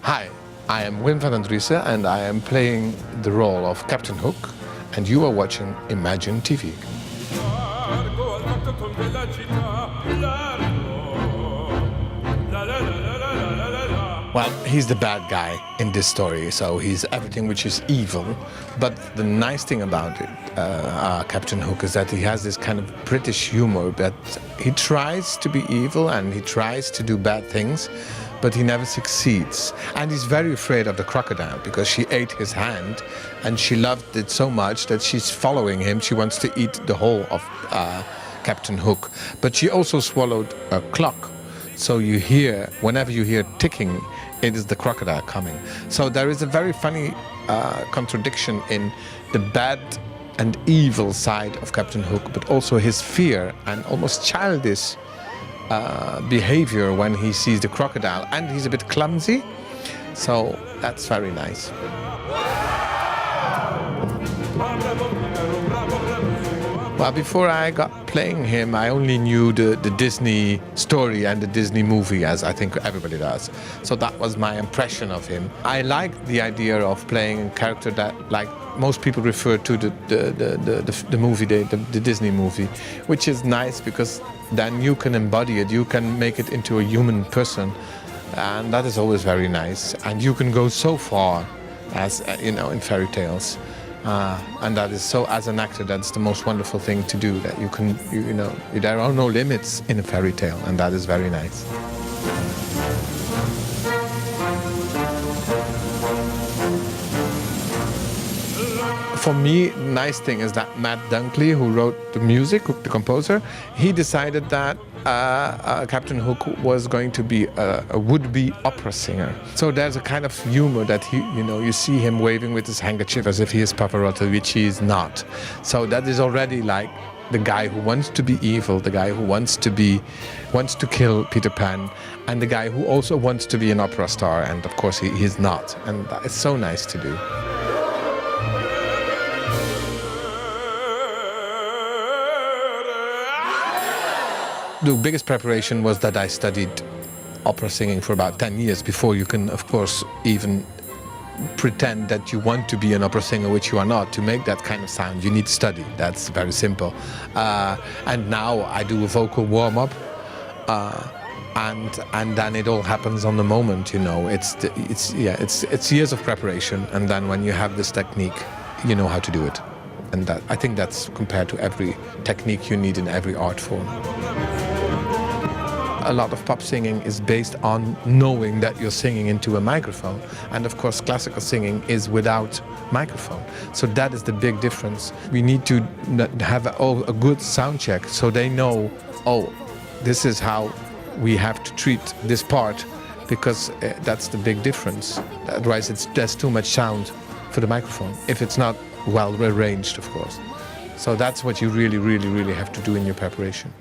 Hi, I am Wim Van Den Driesche and I am playing the role of Captain Hook, and you are watching Imagine TV. Well, he's the bad guy in this story, so he's everything which is evil. But the nice thing about it, Captain Hook, is that he has this kind of British humor, that he tries to be evil and he tries to do bad things, but he never succeeds. And he's very afraid of the crocodile because she ate his hand and she loved it so much that she's following him. She wants to eat the whole of Captain Hook. But she also swallowed a clock. So you hear, whenever you hear ticking, it is the crocodile coming. So there is a very funny contradiction in the bad and evil side of Captain Hook, but also his fear and almost childish behavior when he sees the crocodile. And he's a bit clumsy, so that's very nice. Well, before I got playing him, I only knew the Disney story and the Disney movie, as I think everybody does. So that was my impression of him. I liked the idea of playing a character that, like most people refer to the movie, the Disney movie, which is nice because then you can embody it, you can make it into a human person, and that is always very nice. And you can go so far, as you know, in fairy tales. And that is so, as an actor, that's the most wonderful thing to do, that you can, you know, there are no limits in a fairy tale, and that is very nice. For me, the nice thing is that Matt Dunkley, who wrote the music, the composer, he decided that Captain Hook was going to be a would-be opera singer. So there's a kind of humor that he, you know, you see him waving with his handkerchief as if he is Pavarotti, which he is not. So that is already like the guy who wants to be evil, the guy who wants to kill Peter Pan, and the guy who also wants to be an opera star, and of course he is not. And that is so nice to do. The biggest preparation was that I studied opera singing for about 10 years before you can, of course, even pretend that you want to be an opera singer, which you are not. To make that kind of sound, you need to study. That's very simple. And now I do a vocal warm-up, and then it all happens on the moment. You know, it's years of preparation, and then when you have this technique, you know how to do it. And that, I think that's compared to every technique you need in every art form. A lot of pop singing is based on knowing that you're singing into a microphone. And of course, classical singing is without microphone. So that is the big difference. We need to have a good sound check so they know, oh, this is how we have to treat this part, because that's the big difference. Otherwise, there's too much sound for the microphone, if it's not well arranged, of course. So that's what you really, really, really have to do in your preparation.